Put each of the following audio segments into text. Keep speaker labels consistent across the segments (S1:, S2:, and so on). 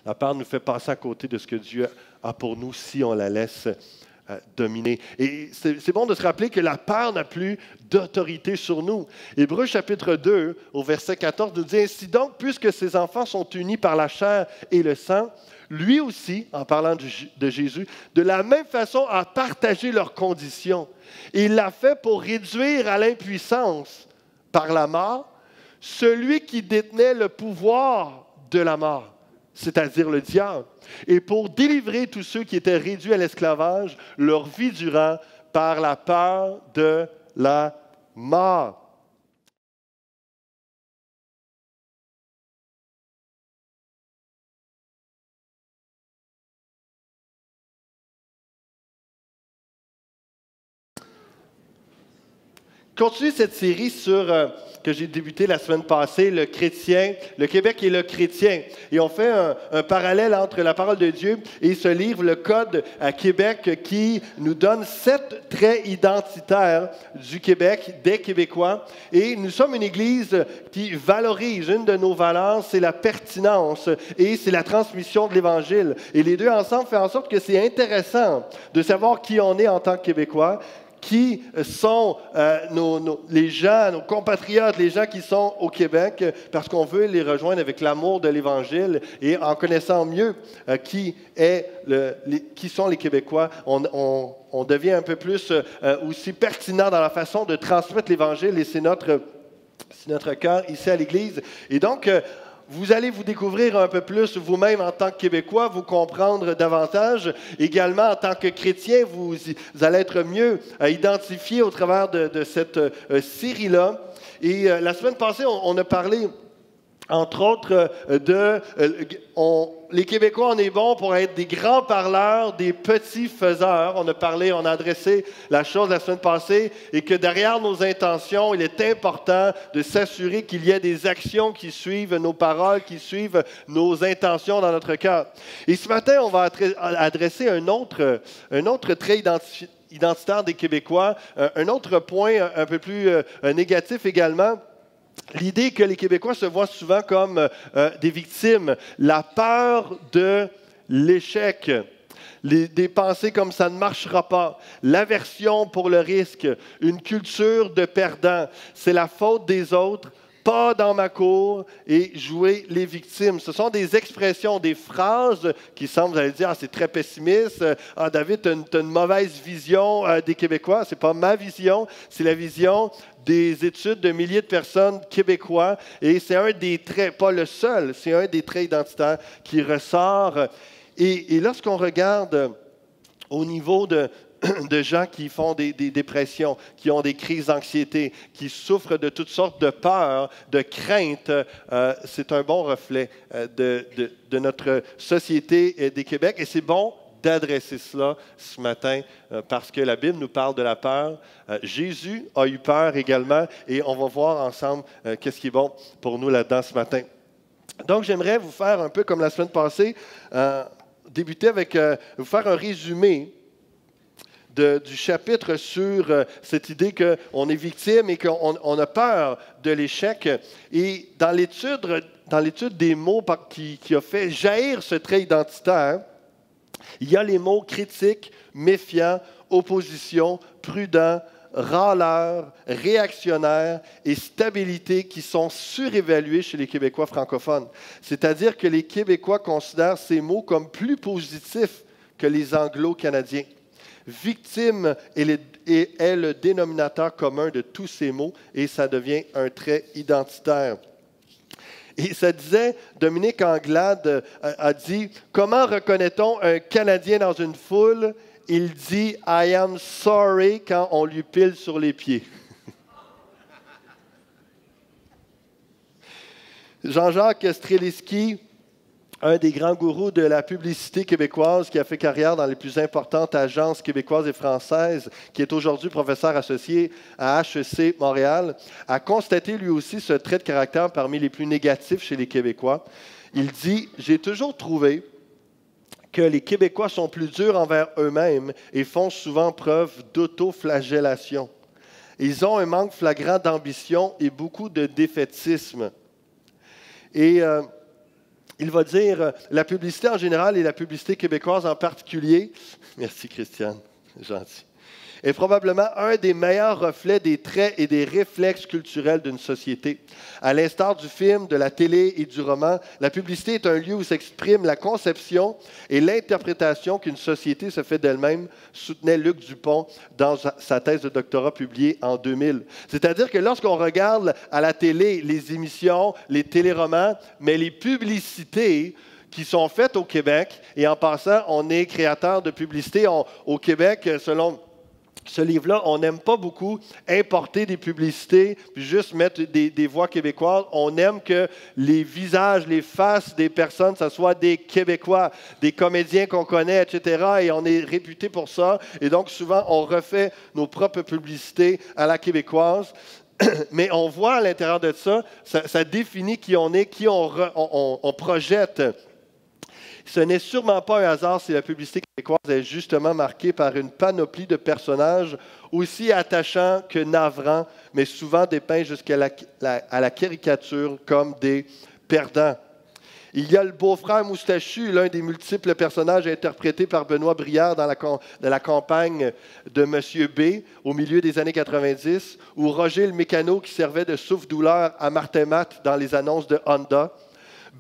S1: La peur nous fait passer à côté de ce que Dieu a pour nous si on la laisse dominer. Et c'est bon de se rappeler que la peur n'a plus d'autorité sur nous. Hébreux chapitre 2, au verset 14, nous dit « Ainsi donc, puisque ces enfants sont unis par la chair et le sang, lui aussi, en parlant de Jésus, de la même façon a partagé leurs conditions. Et il l'a fait pour réduire à l'impuissance par la mort celui qui détenait le pouvoir de la mort, c'est-à-dire le diable, et pour délivrer tous ceux qui étaient réduits à l'esclavage, leur vie durant, par la peur de la mort. » Continue cette série que j'ai débutée la semaine passée, le chrétien, le Québec et le chrétien. Et on fait un parallèle entre la parole de Dieu et ce livre, le Code à Québec, qui nous donne 7 traits identitaires du Québec, des Québécois. Et nous sommes une Église qui valorise, une de nos valeurs, c'est la pertinence et c'est la transmission de l'Évangile. Et les deux ensemble font en sorte que c'est intéressant de savoir qui on est en tant que Québécois, qui sont les gens, nos compatriotes, les gens qui sont au Québec, parce qu'on veut les rejoindre avec l'amour de l'Évangile et en connaissant mieux qui sont les Québécois, on devient un peu plus aussi pertinent dans la façon de transmettre l'Évangile et c'est notre cœur ici à l'Église. Et donc, vous allez vous découvrir un peu plus vous-même en tant que Québécois, vous comprendre davantage. Également, en tant que chrétien, vous allez être mieux identifié au travers de cette série-là. Et la semaine passée, on a parlé, entre autres, les Québécois, on est bons pour être des grands parleurs, des petits faiseurs. On a adressé la chose la semaine passée et que derrière nos intentions, il est important de s'assurer qu'il y ait des actions qui suivent nos paroles, qui suivent nos intentions dans notre cœur. Et ce matin, on va adresser un autre trait identitaire des Québécois, un autre point un peu plus négatif également. L'idée que les Québécois se voient souvent comme des victimes, la peur de l'échec, des pensées comme ça ne marchera pas, l'aversion pour le risque, une culture de perdants, c'est la faute des autres, pas dans ma cour et jouer les victimes. Ce sont des expressions, des phrases qui semblent, vous allez dire, c'est très pessimiste. David, tu as une mauvaise vision des Québécois. Ce n'est pas ma vision, c'est la vision des études de milliers de personnes québécois. Et c'est un des traits, pas le seul, c'est un des traits identitaires qui ressort. Et lorsqu'on regarde au niveau de gens qui font des dépressions, qui ont des crises d'anxiété, qui souffrent de toutes sortes de peurs, de craintes, c'est un bon reflet de notre société des Québec. Et c'est bon d'adresser cela ce matin parce que la Bible nous parle de la peur. Jésus a eu peur également et on va voir ensemble qu'est-ce qui est bon pour nous là-dedans ce matin. Donc, j'aimerais vous faire un peu comme la semaine passée, débuter avec vous faire un résumé du chapitre sur cette idée qu'on est victime et qu'on a peur de l'échec. Et dans l'étude des mots qui a fait jaillir ce trait identitaire, il y a les mots critique, méfiant, opposition, prudent, râleur, réactionnaire et stabilité qui sont surévalués chez les Québécois francophones. C'est-à-dire que les Québécois considèrent ces mots comme plus positifs que les Anglo-Canadiens. Victime est le dénominateur commun de tous ces mots et ça devient un trait identitaire. Et ça disait, Dominique Anglade a dit, « Comment reconnaît-on un Canadien dans une foule? Il dit « I am sorry » quand on lui pile sur les pieds. » Jean-Jacques Streliski, un des grands gourous de la publicité québécoise qui a fait carrière dans les plus importantes agences québécoises et françaises, qui est aujourd'hui professeur associé à HEC Montréal, a constaté lui aussi ce trait de caractère parmi les plus négatifs chez les Québécois. Il dit « J'ai toujours trouvé que les Québécois sont plus durs envers eux-mêmes et font souvent preuve d'autoflagellation. Ils ont un manque flagrant d'ambition et beaucoup de défaitisme. » Et il va dire la publicité en général et la publicité québécoise en particulier, merci Christiane, c'est gentil, est probablement un des meilleurs reflets des traits et des réflexes culturels d'une société. À l'instar du film, de la télé et du roman, la publicité est un lieu où s'exprime la conception et l'interprétation qu'une société se fait d'elle-même, soutenait Luc Dupont dans sa thèse de doctorat publiée en 2000. C'est-à-dire que lorsqu'on regarde à la télé les émissions, les téléromans, mais les publicités qui sont faites au Québec, et en passant, on est créateur de publicité au Québec, selon ce livre-là, on n'aime pas beaucoup importer des publicités, puis juste mettre des voix québécoises. On aime que les visages, les faces des personnes, ce soit des Québécois, des comédiens qu'on connaît, etc. Et on est réputé pour ça. Et donc, souvent, on refait nos propres publicités à la québécoise. Mais on voit à l'intérieur de ça, ça définit qui on est, qui on projette. Ce n'est sûrement pas un hasard si la publicité québécoise est justement marquée par une panoplie de personnages aussi attachants que navrants, mais souvent dépeints jusqu'à la caricature comme des perdants. Il y a le beau-frère moustachu, l'un des multiples personnages interprétés par Benoît Brière dans la campagne de Monsieur B au milieu des années 90, ou Roger le mécano qui servait de souffle-douleur à Martin Matt dans les annonces de Honda.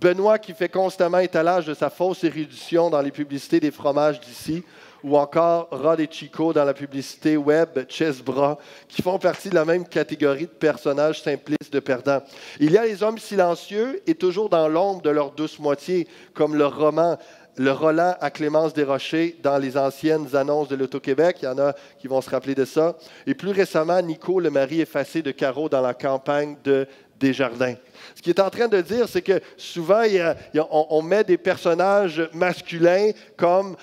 S1: Benoît qui fait constamment étalage de sa fausse érudition dans les publicités des fromages d'ici, ou encore Rod et Chico dans la publicité web Chessbras, qui font partie de la même catégorie de personnages simplistes de perdants. Il y a les hommes silencieux et toujours dans l'ombre de leur douce moitié, comme le Roland à Clémence Desrochers dans les anciennes annonces de l'Auto-Québec. Il y en a qui vont se rappeler de ça. Et plus récemment, Nico, le mari effacé de Caro dans la campagne de Desjardins. Ce qu'il est en train de dire, c'est que souvent, on met des personnages masculins comme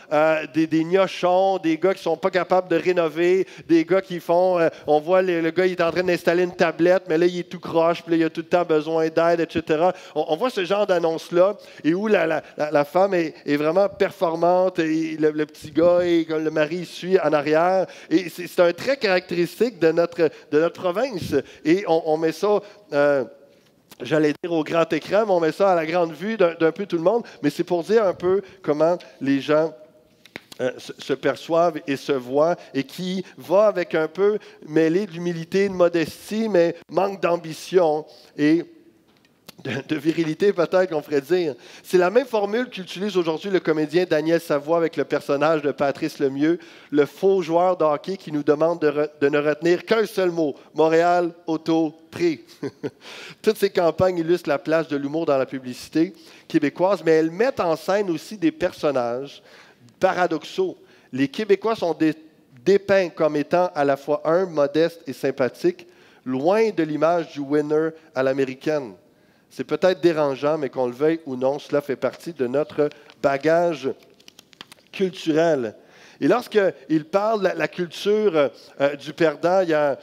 S1: des gnochons, des gars qui ne sont pas capables de rénover, des gars qui font... on voit le gars, il est en train d'installer une tablette, mais là, il est tout croche, puis là, il a tout le temps besoin d'aide, etc. On voit ce genre d'annonce-là, et où la femme est vraiment performante, et le petit gars, et le mari suit en arrière. Et c'est un trait caractéristique de notre province. Et on met ça... j'allais dire au grand écran, mais on met ça à la grande vue d'un peu tout le monde, mais c'est pour dire un peu comment les gens se perçoivent et se voient, et qui va avec un peu mêlé d'humilité, de modestie, mais manque d'ambition et de virilité, peut-être qu'on ferait dire. C'est la même formule qu'utilise aujourd'hui le comédien Daniel Savoie avec le personnage de Patrice Lemieux, le faux joueur de hockey qui nous demande de ne retenir qu'un seul mot: Montréal, auto, prix. Toutes ces campagnes illustrent la place de l'humour dans la publicité québécoise, mais elles mettent en scène aussi des personnages paradoxaux. Les Québécois sont dépeints comme étant à la fois modestes et sympathiques, loin de l'image du winner à l'américaine. C'est peut-être dérangeant, mais qu'on le veuille ou non, cela fait partie de notre bagage culturel. Et lorsqu'il parle de la culture du perdant, il y a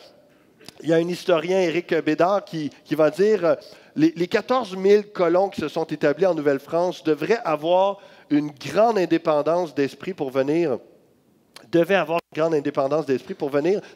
S1: un historien, Éric Bédard, qui va dire les 14 000 colons qui se sont établis en Nouvelle-France devaient avoir une grande indépendance d'esprit pour venir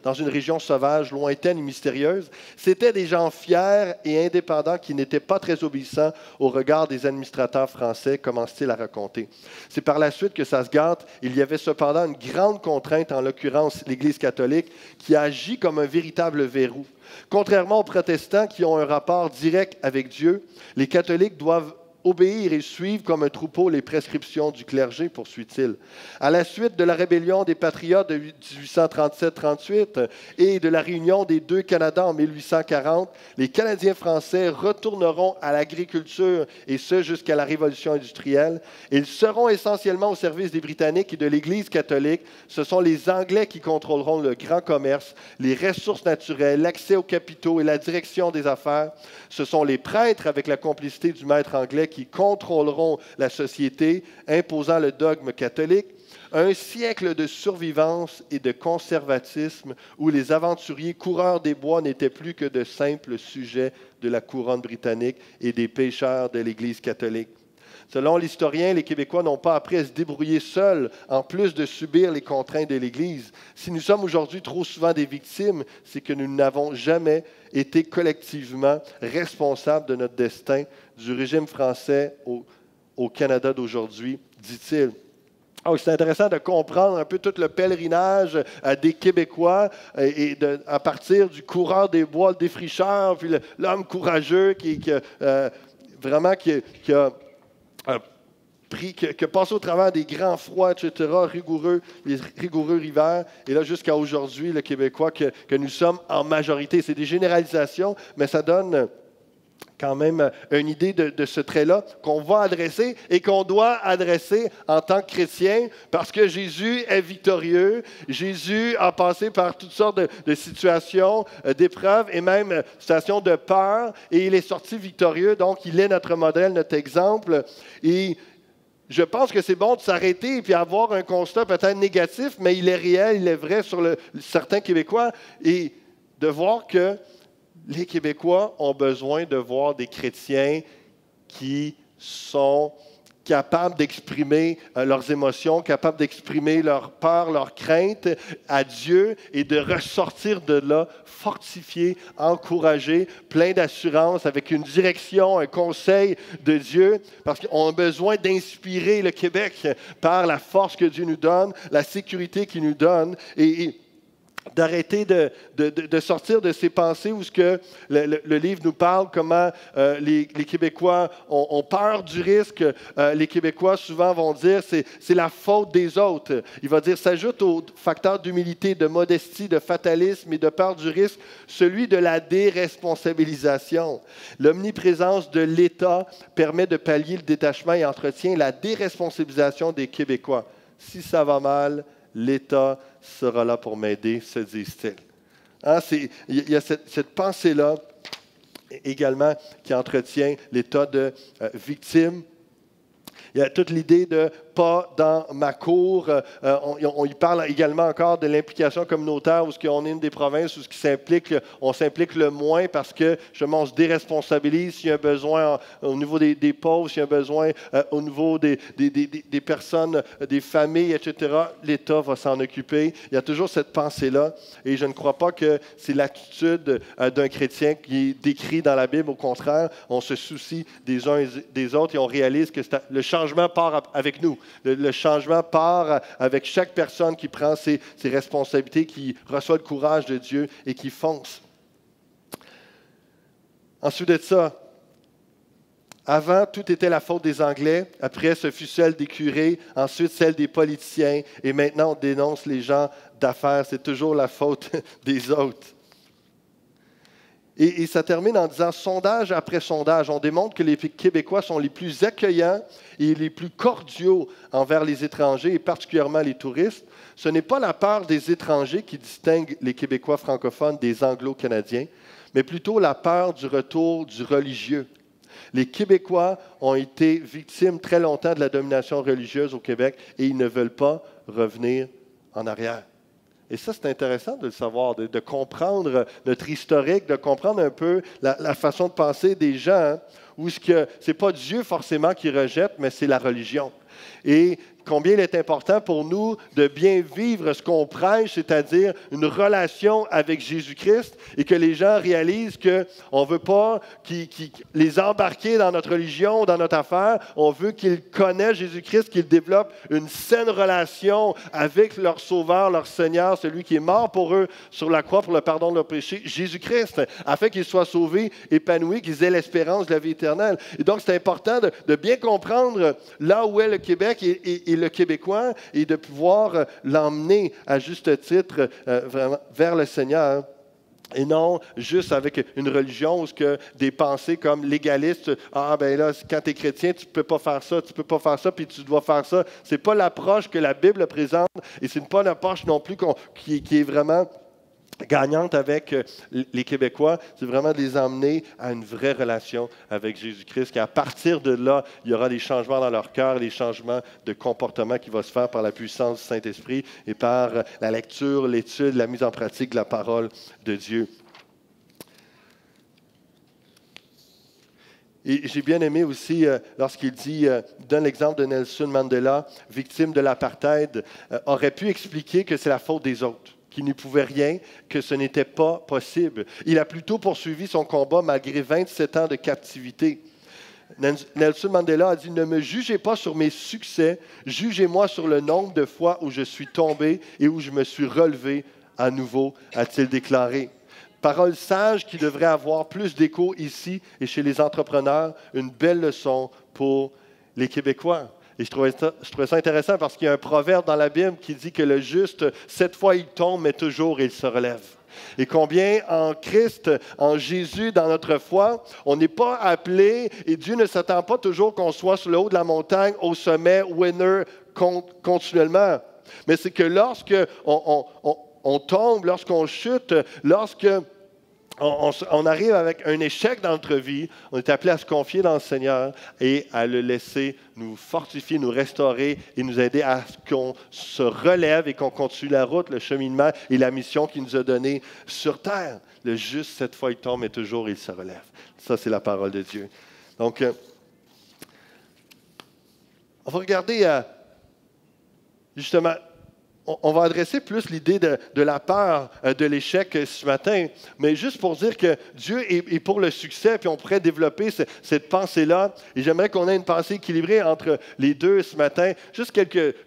S1: dans une région sauvage, lointaine et mystérieuse. C'étaient des gens fiers et indépendants qui n'étaient pas très obéissants au regard des administrateurs français, commence-t-il à raconter. C'est par la suite que ça se gâte. Il y avait cependant une grande contrainte, en l'occurrence l'Église catholique, qui agit comme un véritable verrou. Contrairement aux protestants qui ont un rapport direct avec Dieu, les catholiques doivent obéir et suivre comme un troupeau les prescriptions du clergé, poursuit-il. À la suite de la rébellion des patriotes de 1837-38 et de la réunion des deux Canada en 1840, les Canadiens français retourneront à l'agriculture, et ce jusqu'à la Révolution industrielle. Ils seront essentiellement au service des Britanniques et de l'Église catholique. Ce sont les Anglais qui contrôleront le grand commerce, les ressources naturelles, l'accès aux capitaux et la direction des affaires. Ce sont les prêtres, avec la complicité du maître anglais, qui contrôleront la société, imposant le dogme catholique. Un siècle de survivance et de conservatisme où les aventuriers coureurs des bois n'étaient plus que de simples sujets de la couronne britannique et des pécheurs de l'Église catholique. Selon l'historien, les Québécois n'ont pas appris à se débrouiller seuls, en plus de subir les contraintes de l'Église. Si nous sommes aujourd'hui trop souvent des victimes, c'est que nous n'avons jamais été collectivement responsables de notre destin, du régime français au Canada d'aujourd'hui, dit-il. Alors, c'est intéressant de comprendre un peu tout le pèlerinage des Québécois à partir du coureur des bois, le défricheur, puis l'homme courageux qui a passé au travers des grands froids, etc., les rigoureux hivers, et là jusqu'à aujourd'hui, le Québécois que nous sommes en majorité. C'est des généralisations, mais ça donne quand même une idée de ce trait-là qu'on va adresser et qu'on doit adresser en tant que chrétien parce que Jésus est victorieux. Jésus a passé par toutes sortes de situations, d'épreuves et même situations de peur et il est sorti victorieux. Donc, il est notre modèle, notre exemple. Et je pense que c'est bon de s'arrêter et puis avoir un constat peut-être négatif, mais il est réel, il est vrai sur certains Québécois et de voir que les Québécois ont besoin de voir des chrétiens qui sont capables d'exprimer leurs émotions, capables d'exprimer leur peur, leur crainte à Dieu et de ressortir de là fortifiés, encouragés, pleins d'assurance, avec une direction, un conseil de Dieu, parce qu'on a besoin d'inspirer le Québec par la force que Dieu nous donne, la sécurité qu'il nous donne et d'arrêter de sortir de ces pensées où ce que le livre nous parle, comment les Québécois ont peur du risque. Les Québécois souvent vont dire c'est la faute des autres. Il va dire s'ajoute au facteur d'humilité, de modestie, de fatalisme et de peur du risque, celui de la déresponsabilisation. L'omniprésence de l'État permet de pallier le détachement et entretient la déresponsabilisation des Québécois. Si ça va mal, l'État sera là pour m'aider, se disent-ils. Hein, il y a cette pensée-là également qui entretient l'état de victime. Il y a toute l'idée de pas dans ma cour. On y parle également encore de l'implication communautaire où on est une des provinces où on s'implique le moins parce que justement on se déresponsabilise s'il y a un besoin au niveau des pauvres, s'il y a un besoin au niveau des personnes, des familles, etc. L'État va s'en occuper. Il y a toujours cette pensée-là et je ne crois pas que c'est l'attitude d'un chrétien qui est décrit dans la Bible. Au contraire, on se soucie des uns et des autres et on réalise que le changement part avec nous. Le changement part avec chaque personne qui prend ses responsabilités, qui reçoit le courage de Dieu et qui fonce. Ensuite de ça, avant, tout était la faute des Anglais. Après, ce fut celle des curés. Ensuite, celle des politiciens. Et maintenant, on dénonce les gens d'affaires. C'est toujours la faute des autres. Et ça termine en disant, sondage après sondage, on démontre que les Québécois sont les plus accueillants et les plus cordiaux envers les étrangers et particulièrement les touristes. Ce n'est pas la peur des étrangers qui distingue les Québécois francophones des Anglo-Canadiens, mais plutôt la peur du retour du religieux. Les Québécois ont été victimes très longtemps de la domination religieuse au Québec et ils ne veulent pas revenir en arrière. Et ça, c'est intéressant de le savoir, de comprendre notre historique, de comprendre un peu la façon de penser des gens, où ce n'est pas Dieu forcément qui rejette, mais c'est la religion. Et combien il est important pour nous de bien vivre ce qu'on prêche, c'est-à-dire une relation avec Jésus-Christ, et que les gens réalisent qu'on ne veut pas les embarquer dans notre religion, dans notre affaire. On veut qu'ils connaissent Jésus-Christ, qu'ils développent une saine relation avec leur Sauveur, leur Seigneur, celui qui est mort pour eux sur la croix pour le pardon de leurs péchés, Jésus-Christ, afin qu'ils soient sauvés, épanouis, qu'ils aient l'espérance de la vie éternelle. Et donc, c'est important de bien comprendre là où est le Québec et le Québécois et de pouvoir l'emmener à juste titre vers le Seigneur. Et non juste avec une religion où des pensées comme légalistes, ah ben là, quand tu es chrétien, tu ne peux pas faire ça, puis tu dois faire ça. Ce n'est pas l'approche que la Bible présente et ce n'est pas l'approche non plus qui est vraiment gagnante avec les Québécois, c'est vraiment de les emmener à une vraie relation avec Jésus-Christ, qu'à partir de là, il y aura des changements dans leur cœur, des changements de comportement qui vont se faire par la puissance du Saint-Esprit et par la lecture, l'étude, la mise en pratique de la parole de Dieu. Et j'ai bien aimé aussi lorsqu'il donne l'exemple de Nelson Mandela, victime de l'apartheid, aurait pu expliquer que c'est la faute des autres, qu'il n'y pouvait rien, que ce n'était pas possible. Il a plutôt poursuivi son combat malgré 27 ans de captivité. Nelson Mandela a dit « Ne me jugez pas sur mes succès, jugez-moi sur le nombre de fois où je suis tombé et où je me suis relevé à nouveau », a-t-il déclaré. Parole sage qui devrait avoir plus d'écho ici et chez les entrepreneurs, une belle leçon pour les Québécois. Et je trouvais ça intéressant parce qu'il y a un proverbe dans la Bible qui dit que le juste, 7 fois il tombe, mais toujours il se relève. Et combien en Christ, en Jésus, dans notre foi, on n'est pas appelé, et Dieu ne s'attend pas toujours qu'on soit sur le haut de la montagne, au sommet, winner, continuellement. Mais c'est que lorsque on tombe, lorsqu'on chute, lorsque on arrive avec un échec dans notre vie, on est appelé à se confier dans le Seigneur et à le laisser nous fortifier, nous restaurer et nous aider à ce qu'on se relève et qu'on continue la route, le cheminement et la mission qu'il nous a donnée sur terre. Le juste, cette fois, il tombe, mais toujours, il se relève. Ça, c'est la parole de Dieu. Donc, on va regarder justement. On va adresser plus l'idée de la peur de l'échec ce matin, mais juste pour dire que Dieu est pour le succès, puis on pourrait développer cette pensée-là. Et j'aimerais qu'on ait une pensée équilibrée entre les deux ce matin. Juste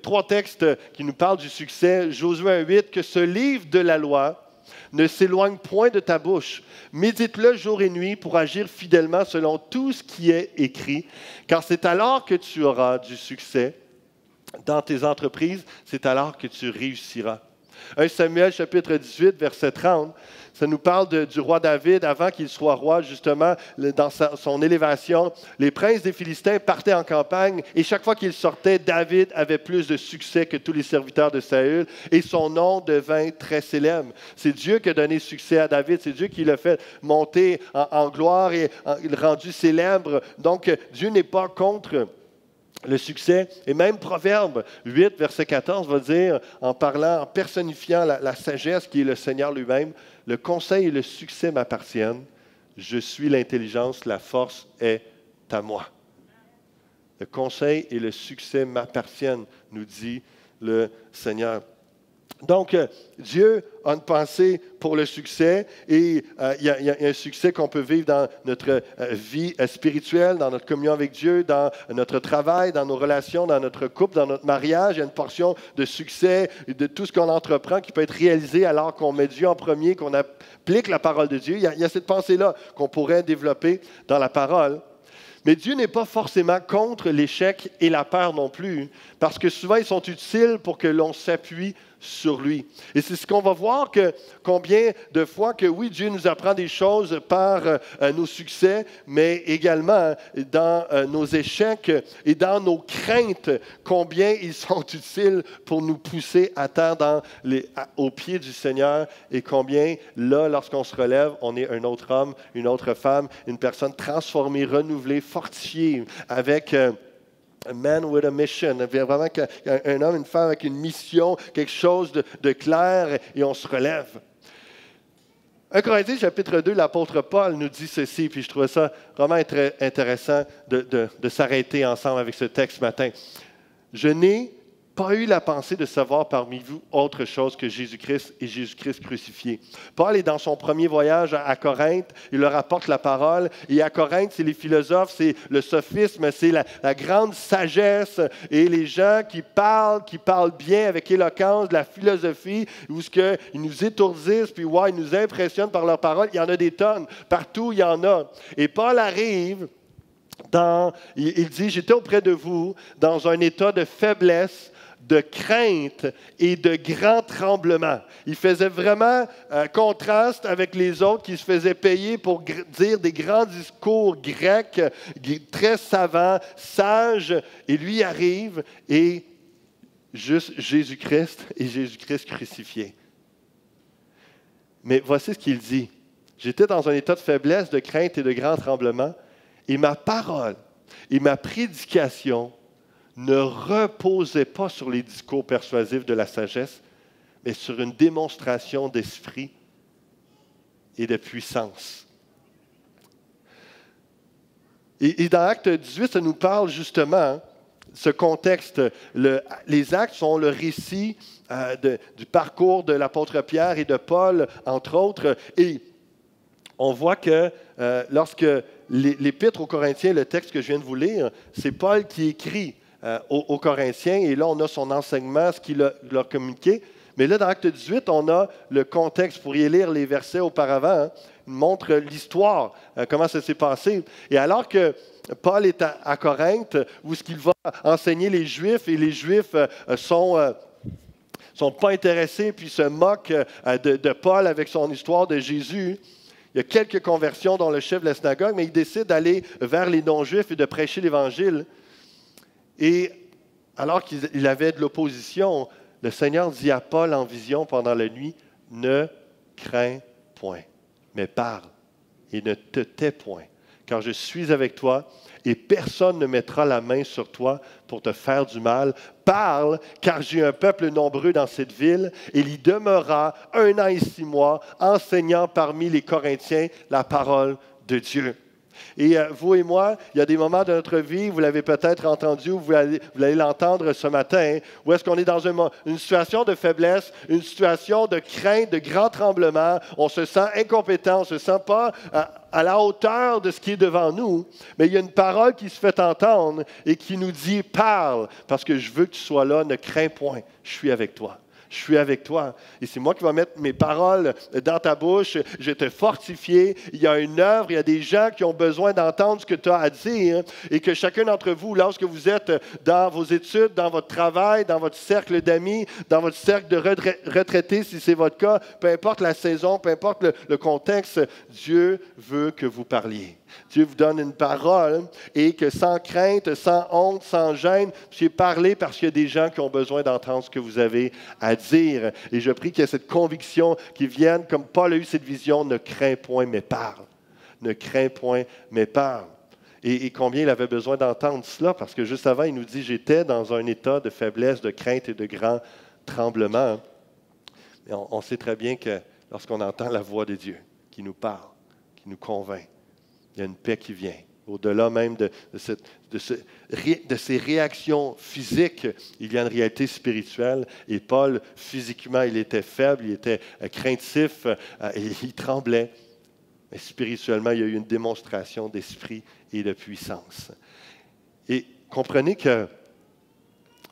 S1: 3 textes qui nous parlent du succès. Josué 1,8, que ce livre de la loi ne s'éloigne point de ta bouche. Médite-le jour et nuit pour agir fidèlement selon tout ce qui est écrit, car c'est alors que tu auras du succès. Dans tes entreprises, c'est alors que tu réussiras. 1 Samuel, chapitre 18, verset 30, ça nous parle du roi David avant qu'il soit roi, justement, dans son élévation. Les princes des Philistins partaient en campagne et chaque fois qu'ils sortaient, David avait plus de succès que tous les serviteurs de Saül et son nom devint très célèbre. C'est Dieu qui a donné succès à David, c'est Dieu qui l'a fait monter en gloire et rendu célèbre. Donc, Dieu n'est pas contre le succès. Et même Proverbe 8, verset 14 va dire, en parlant, en personnifiant la sagesse qui est le Seigneur lui-même, « Le conseil et le succès m'appartiennent. Je suis l'intelligence, la force est à moi. » Le conseil et le succès m'appartiennent, nous dit le Seigneur. Donc, Dieu a une pensée pour le succès et il y a un succès qu'on peut vivre dans notre vie spirituelle, dans notre communion avec Dieu, dans notre travail, dans nos relations, dans notre couple, dans notre mariage. Il y a une portion de succès de tout ce qu'on entreprend qui peut être réalisé alors qu'on met Dieu en premier, qu'on applique la parole de Dieu. Il y a cette pensée-là qu'on pourrait développer dans la parole. Mais Dieu n'est pas forcément contre l'échec et la peur non plus, parce que souvent ils sont utiles pour que l'on s'appuie sur lui. Et c'est ce qu'on va voir que combien de fois que oui, Dieu nous apprend des choses par nos succès, mais également dans nos échecs et dans nos craintes, combien ils sont utiles pour nous pousser à terre au pied du Seigneur et combien là, lorsqu'on se relève, on est un autre homme, une autre femme, une personne transformée, renouvelée, fortifiée avec a man with a mission, vraiment un homme, une femme avec une mission, quelque chose de clair, et on se relève. 1 Corinthiens, chapitre 2, l'apôtre Paul nous dit ceci, puis je trouvais ça vraiment très intéressant de s'arrêter ensemble avec ce texte ce matin. « Je n'ai pas eu la pensée de savoir parmi vous autre chose que Jésus-Christ et Jésus-Christ crucifié. » Paul est dans son premier voyage à Corinthe, il leur apporte la parole, et à Corinthe, c'est les philosophes, c'est le sophisme, c'est la grande sagesse, et les gens qui parlent bien avec éloquence de la philosophie, où ils nous étourdissent, puis ils nous impressionnent par leurs paroles, il y en a des tonnes, partout il y en a. Et Paul arrive, il dit, « J'étais auprès de vous dans un état de faiblesse, de crainte et de grand tremblement. » Il faisait vraiment contraste avec les autres qui se faisaient payer pour dire des grands discours grecs, très savants, sages. Et lui arrive et juste Jésus-Christ et Jésus-Christ crucifié. Mais voici ce qu'il dit. « J'étais dans un état de faiblesse, de crainte et de grand tremblement, et ma parole et ma prédication ne reposait pas sur les discours persuasifs de la sagesse, mais sur une démonstration d'esprit et de puissance. » Et dans Acte 18, ça nous parle justement, ce contexte. Les actes sont le récit du parcours de l'apôtre Pierre et de Paul, entre autres. Et on voit que lorsque l'Épître aux Corinthiens, le texte que je viens de vous lire, c'est Paul qui écrit aux Corinthiens, et là, on a son enseignement, ce qu'il leur communiqué. Mais là, dans Acte 18, on a le contexte. Vous pourriez lire les versets auparavant. Hein. Il montre l'histoire, comment ça s'est passé. Et alors que Paul est à Corinthe, où ce qu'il va enseigner les Juifs, et les Juifs sont pas intéressés, puis se moquent de Paul avec son histoire de Jésus. Il y a quelques conversions dans le chef de la synagogue, mais il décide d'aller vers les non-juifs et de prêcher l'Évangile. Et alors qu'il avait de l'opposition, le Seigneur dit à Paul en vision pendant la nuit, « Ne crains point, mais parle et ne te tais point, car je suis avec toi et personne ne mettra la main sur toi pour te faire du mal. Parle, car j'ai un peuple nombreux dans cette ville, et il y demeurera 1 an et 6 mois, enseignant parmi les Corinthiens la parole de Dieu. » Et vous et moi, il y a des moments de notre vie, vous l'avez peut-être entendu, ou vous allez l'entendre ce matin, où est-ce qu'on est dans une situation de faiblesse, une situation de crainte, de grand tremblement, on se sent incompétent, on ne se sent pas à la hauteur de ce qui est devant nous, mais il y a une parole qui se fait entendre et qui nous dit « Parle, parce que je veux que tu sois là, ne crains point, je suis avec toi. » Je suis avec toi. Et c'est moi qui vais mettre mes paroles dans ta bouche. Je vais te fortifier. Il y a une œuvre, il y a des gens qui ont besoin d'entendre ce que tu as à dire. Et que chacun d'entre vous, lorsque vous êtes dans vos études, dans votre travail, dans votre cercle d'amis, dans votre cercle de retraités, si c'est votre cas, peu importe la saison, peu importe le contexte, Dieu veut que vous parliez. Dieu vous donne une parole et que sans crainte, sans honte, sans gêne, vous puissiez parler parce qu'il y a des gens qui ont besoin d'entendre ce que vous avez à dire. Et je prie qu'il y ait cette conviction qui vienne, comme Paul a eu cette vision, ne crains point, mais parle. Ne crains point, mais parle. Et combien il avait besoin d'entendre cela, parce que juste avant, il nous dit, j'étais dans un état de faiblesse, de crainte et de grand tremblement. Et on sait très bien que lorsqu'on entend la voix de Dieu qui nous parle, qui nous convainc, il y a une paix qui vient. Au-delà même de ces réactions physiques, il y a une réalité spirituelle. Et Paul, physiquement, il était faible, il était craintif, et il tremblait. Mais spirituellement, il y a eu une démonstration d'esprit et de puissance. Et comprenez que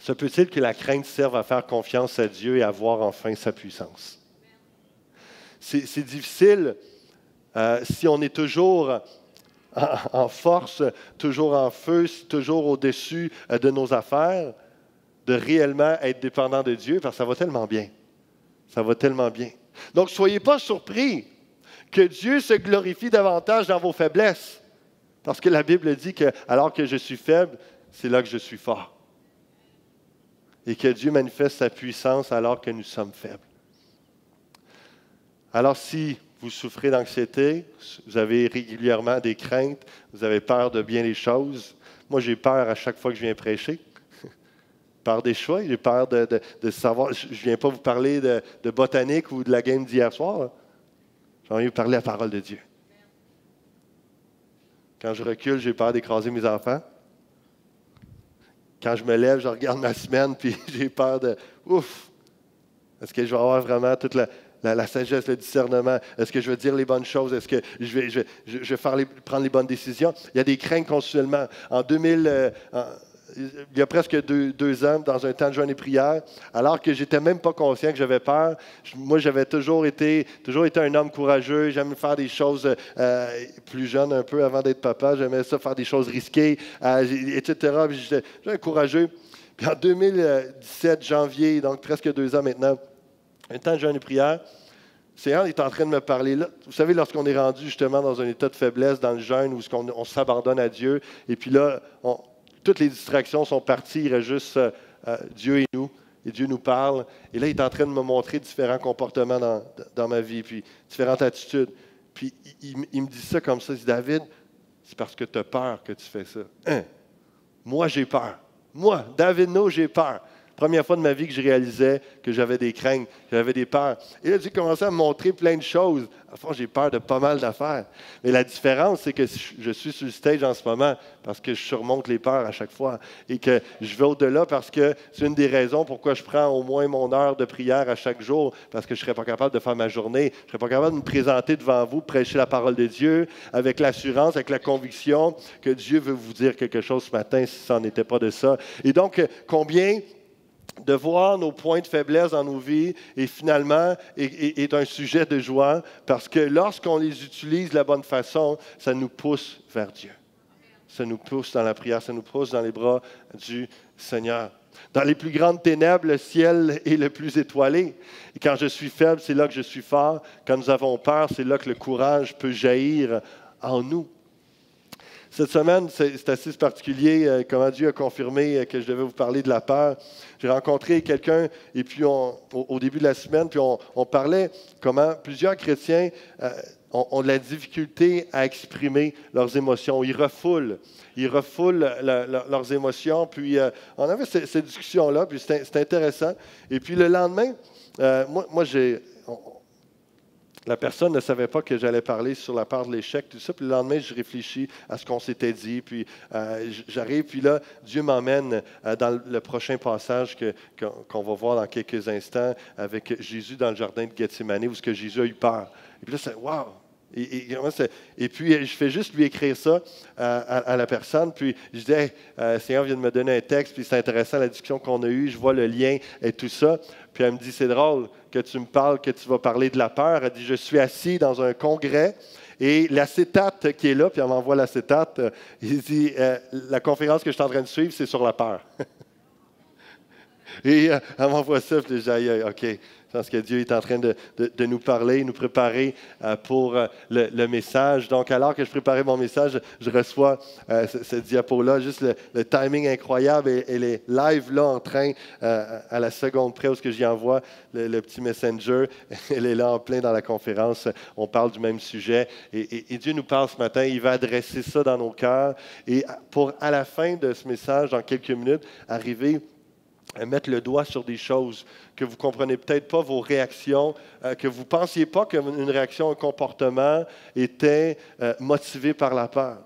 S1: se peut-il que la crainte serve à faire confiance à Dieu et à voir enfin sa puissance? C'est difficile si on est toujours en force, toujours en feu, toujours au-dessus de nos affaires, de réellement être dépendant de Dieu, parce que ça va tellement bien. Ça va tellement bien. Donc, ne soyez pas surpris que Dieu se glorifie davantage dans vos faiblesses, parce que la Bible dit que alors que je suis faible, c'est là que je suis fort. Et que Dieu manifeste sa puissance alors que nous sommes faibles. Alors, si vous souffrez d'anxiété, vous avez régulièrement des craintes, vous avez peur de bien les choses. Moi, j'ai peur à chaque fois que je viens prêcher. Peur des choix, j'ai peur de savoir. Je ne viens pas vous parler de botanique ou de la game d'hier soir. J'ai envie de parler la parole de Dieu. Quand je recule, j'ai peur d'écraser mes enfants. Quand je me lève, je regarde ma semaine, puis j'ai peur de « Ouf! Est-ce que je vais avoir vraiment toute la sagesse, le discernement? Est-ce que je vais dire les bonnes choses? Est-ce que je vais prendre les bonnes décisions? » Il y a des craintes continuellement. Il y a presque deux ans, dans un temps de jeûne et prière, alors que je n'étais même pas conscient que j'avais peur, moi, j'avais toujours été un homme courageux. J'aimais faire des choses plus jeune un peu avant d'être papa. J'aimais ça, faire des choses risquées, etc. J'étais courageux. Puis en 2017, janvier, donc presque 2 ans maintenant, un temps de jeûne et prière, le Seigneur est en train de me parler. Là, vous savez, lorsqu'on est rendu justement dans un état de faiblesse, dans le jeûne, où on s'abandonne à Dieu, et puis là, toutes les distractions sont parties, il reste juste Dieu et nous, et Dieu nous parle. Et là, il est en train de me montrer différents comportements dans ma vie, puis différentes attitudes. Puis il me dit ça comme ça, il dit « David, c'est parce que tu as peur que tu fais ça. » Moi, j'ai peur. Moi, David No, j'ai peur. Première fois de ma vie que je réalisais que j'avais des craintes, que j'avais des peurs. Et là, Dieu commençait à me montrer plein de choses. À fond, j'ai peur de pas mal d'affaires. Mais la différence, c'est que je suis sur le stage en ce moment parce que je surmonte les peurs à chaque fois et que je vais au-delà parce que c'est une des raisons pourquoi je prends au moins mon heure de prière à chaque jour, parce que je ne serais pas capable de faire ma journée. Je ne serais pas capable de me présenter devant vous, prêcher la parole de Dieu avec l'assurance, avec la conviction que Dieu veut vous dire quelque chose ce matin si ça n'était pas de ça. Et donc, combien de voir nos points de faiblesse dans nos vies et finalement est un sujet de joie parce que lorsqu'on les utilise de la bonne façon, ça nous pousse vers Dieu. Ça nous pousse dans la prière, ça nous pousse dans les bras du Seigneur. Dans les plus grandes ténèbres, le ciel est le plus étoilé. Et quand je suis faible, c'est là que je suis fort. Quand nous avons peur, c'est là que le courage peut jaillir en nous. Cette semaine, c'est assez particulier comment Dieu a confirmé que je devais vous parler de la peur. J'ai rencontré quelqu'un et puis au début de la semaine, puis on parlait comment plusieurs chrétiens ont de la difficulté à exprimer leurs émotions. Ils refoulent leurs émotions. Puis on avait cette discussion-là, puis c'était intéressant. Et puis le lendemain, la personne ne savait pas que j'allais parler sur la peur de l'échec, tout ça. Puis le lendemain, je réfléchis à ce qu'on s'était dit. Puis j'arrive, puis là, Dieu m'emmène dans le prochain passage qu'on va voir dans quelques instants avec Jésus dans le jardin de Gethsémani, où Jésus a eu peur. Et puis là, c'est « wow ». Et puis, je fais juste lui écrire ça à la personne. Puis, je dis, hey, Seigneur vient de me donner un texte, puis c'est intéressant la discussion qu'on a eue. Je vois le lien et tout ça. Puis, elle me dit, c'est drôle que tu me parles, que tu vas parler de la peur. Elle dit, je suis assis dans un congrès et l'acétate qui est là, puis elle m'envoie l'acétate. Il dit, la conférence que je suis en train de suivre, c'est sur la peur. Et elle m'envoie ça, puis je dis, aïe, OK. Je pense que Dieu est en train de nous parler, nous préparer pour le message. Donc, alors que je préparais mon message, je reçois cette diapo-là, juste le timing incroyable. Elle est live là, en train, à la seconde près, où j'y envoie le petit messenger. Elle est là en plein dans la conférence. On parle du même sujet. Et Dieu nous parle ce matin. Il va adresser ça dans nos cœurs. Et pour, à la fin de ce message, dans quelques minutes, arriver à mettre le doigt sur des choses que vous ne comprenez peut-être pas, vos réactions, que vous ne pensiez pas qu'une réaction, un comportement était motivé par la peur.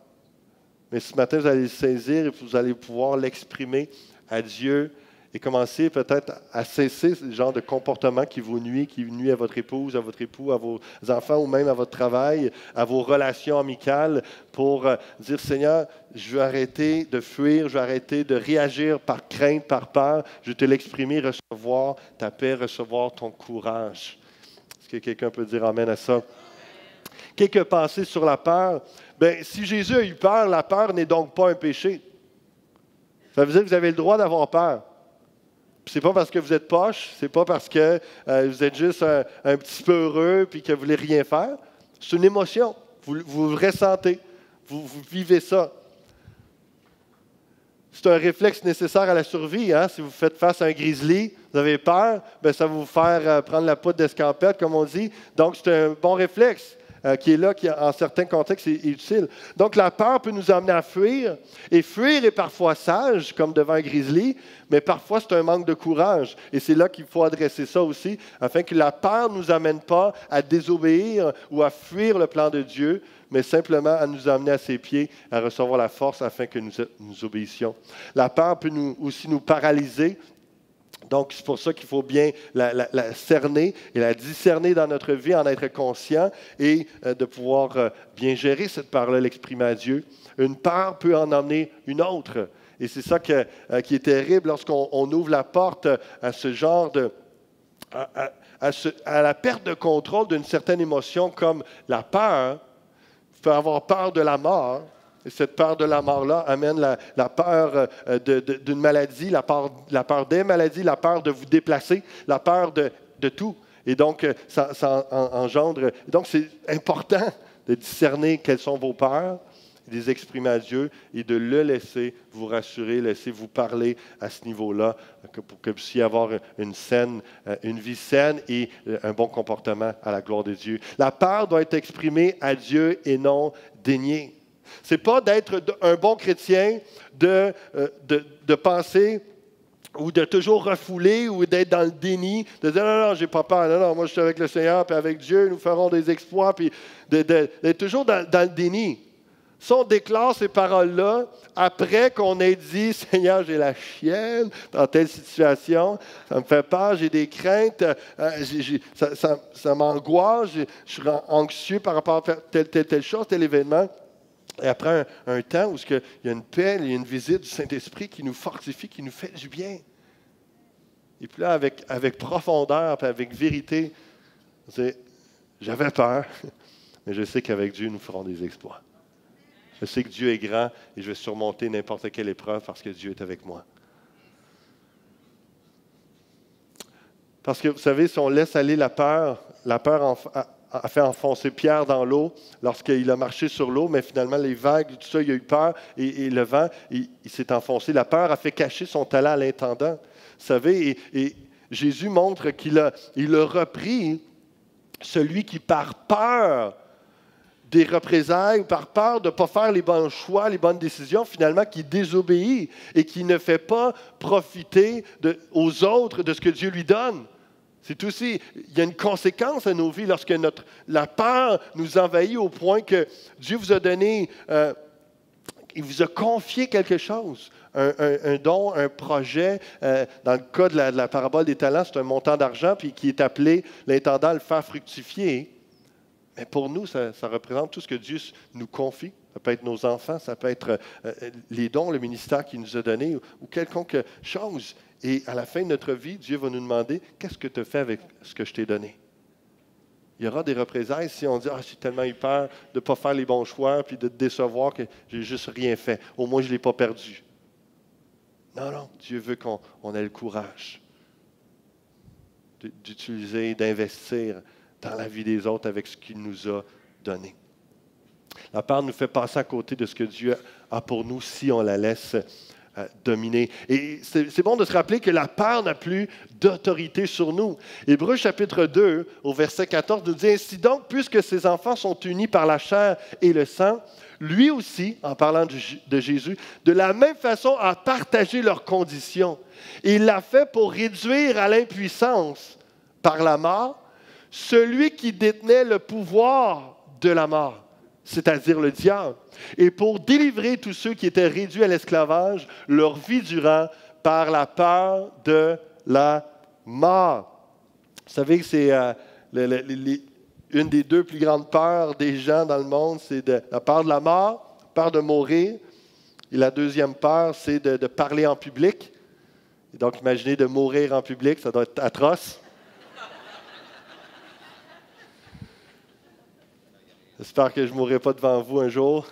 S1: Mais ce matin, vous allez le saisir et vous allez pouvoir l'exprimer à Dieu et commencer peut-être à cesser ce genre de comportement qui vous nuit, qui nuit à votre épouse, à votre époux, à vos enfants ou même à votre travail, à vos relations amicales, pour dire, Seigneur, je veux arrêter de fuir, je veux arrêter de réagir par crainte, par peur. Je veux te l'exprimer, recevoir ta paix, recevoir ton courage. Est-ce que quelqu'un peut dire amen à ça? Quelques pensées sur la peur. Bien, si Jésus a eu peur, la peur n'est donc pas un péché. Ça veut dire que vous avez le droit d'avoir peur. Ce n'est pas parce que vous êtes poche, ce n'est pas parce que vous êtes juste un petit peu heureux et que vous ne voulez rien faire. C'est une émotion. Vous le ressentez. Vous vivez ça. C'est un réflexe nécessaire à la survie. Hein? Si vous faites face à un grizzly, vous avez peur, bien, ça va vous faire prendre la poudre d'escampette, comme on dit. Donc, c'est un bon réflexe qui est là, qui, en certains contextes, est utile. Donc, la peur peut nous amener à fuir. Et fuir est parfois sage, comme devant un grizzly, mais parfois, c'est un manque de courage. Et c'est là qu'il faut adresser ça aussi, afin que la peur ne nous amène pas à désobéir ou à fuir le plan de Dieu, mais simplement à nous amener à ses pieds, à recevoir la force afin que nous obéissions. La peur peut aussi nous paralyser. Donc, c'est pour ça qu'il faut bien la cerner et la discerner dans notre vie, en être conscient et de pouvoir bien gérer cette peur-là, l'exprimer à Dieu. Une peur peut en emmener une autre. Et c'est ça qui est terrible lorsqu'on ouvre la porte à ce genre à la perte de contrôle d'une certaine émotion comme la peur. Vous pouvez avoir peur de la mort. Et cette peur de la mort-là amène la peur d'une maladie, la peur des maladies, la peur de vous déplacer, la peur de tout. Et donc, ça engendre. Donc, c'est important de discerner quelles sont vos peurs, de les exprimer à Dieu et de le laisser vous rassurer, laisser vous parler à ce niveau-là, pour que vous puissiez avoir une vie saine et un bon comportement à la gloire de Dieu. La peur doit être exprimée à Dieu et non déniée. Ce n'est pas d'être un bon chrétien, de penser ou de toujours refouler ou d'être dans le déni, de dire non, non, j'ai pas peur, non, non, moi je suis avec le Seigneur, puis avec Dieu, nous ferons des exploits, puis d'être toujours dans le déni. Si on déclare ces paroles-là, après qu'on ait dit, Seigneur, j'ai la chienne dans telle situation, ça me fait peur, j'ai des craintes, ça m'angoisse, je suis anxieux par rapport à telle chose, tel événement. Et après un temps où il y a une paix, il y a une visite du Saint-Esprit qui nous fortifie, qui nous fait du bien. Et puis là, avec profondeur, puis avec vérité, j'avais peur, mais je sais qu'avec Dieu, nous ferons des exploits. Je sais que Dieu est grand et je vais surmonter n'importe quelle épreuve parce que Dieu est avec moi. Parce que, vous savez, si on laisse aller la peur a fait enfoncer Pierre dans l'eau lorsqu'il a marché sur l'eau, mais finalement, les vagues, tout ça, il a eu peur et le vent, il s'est enfoncé. La peur a fait cacher son talent à l'intendant. Vous savez, et Jésus montre qu'il a repris celui qui, par peur des représailles ou par peur de ne pas faire les bons choix, les bonnes décisions, finalement, qui désobéit et qui ne fait pas profiter aux autres de ce que Dieu lui donne. C'est aussi, il y a une conséquence à nos vies lorsque la peur nous envahit au point que Dieu vous a donné, il vous a confié quelque chose, un don, un projet. Dans le cas de la parabole des talents, c'est un montant d'argent puis qui est appelé l'intendant à le faire fructifier. Mais pour nous, ça représente tout ce que Dieu nous confie. Ça peut être nos enfants, ça peut être les dons, le ministère qu'il nous a donné ou quelconque chose. Et à la fin de notre vie, Dieu va nous demander, qu'est-ce que tu as fait avec ce que je t'ai donné? Il y aura des représailles si on dit, j'ai tellement eu peur de ne pas faire les bons choix puis de te décevoir que j'ai juste rien fait. Au moins, je ne l'ai pas perdu. Non, non, Dieu veut qu'on ait le courage d'utiliser, d'investir dans la vie des autres avec ce qu'il nous a donné. La peur nous fait passer à côté de ce que Dieu a pour nous si on la laisse dominer. Et c'est bon de se rappeler que la peur n'a plus d'autorité sur nous. Hébreux chapitre 2, au verset 14, nous dit « Ainsi donc, puisque ces enfants sont unis par la chair et le sang, lui aussi, en parlant de Jésus, de la même façon a partagé leurs conditions. Et il l'a fait pour réduire à l'impuissance par la mort celui qui détenait le pouvoir de la mort, c'est-à-dire le diable, et pour délivrer tous ceux qui étaient réduits à l'esclavage, leur vie durant, par la peur de la mort. » Vous savez que c'est une des deux plus grandes peurs des gens dans le monde, c'est la peur de la mort, la peur de mourir. Et la deuxième peur, c'est de parler en public. Et donc, imaginez de mourir en public, ça doit être atroce. J'espère que je ne mourrai pas devant vous un jour.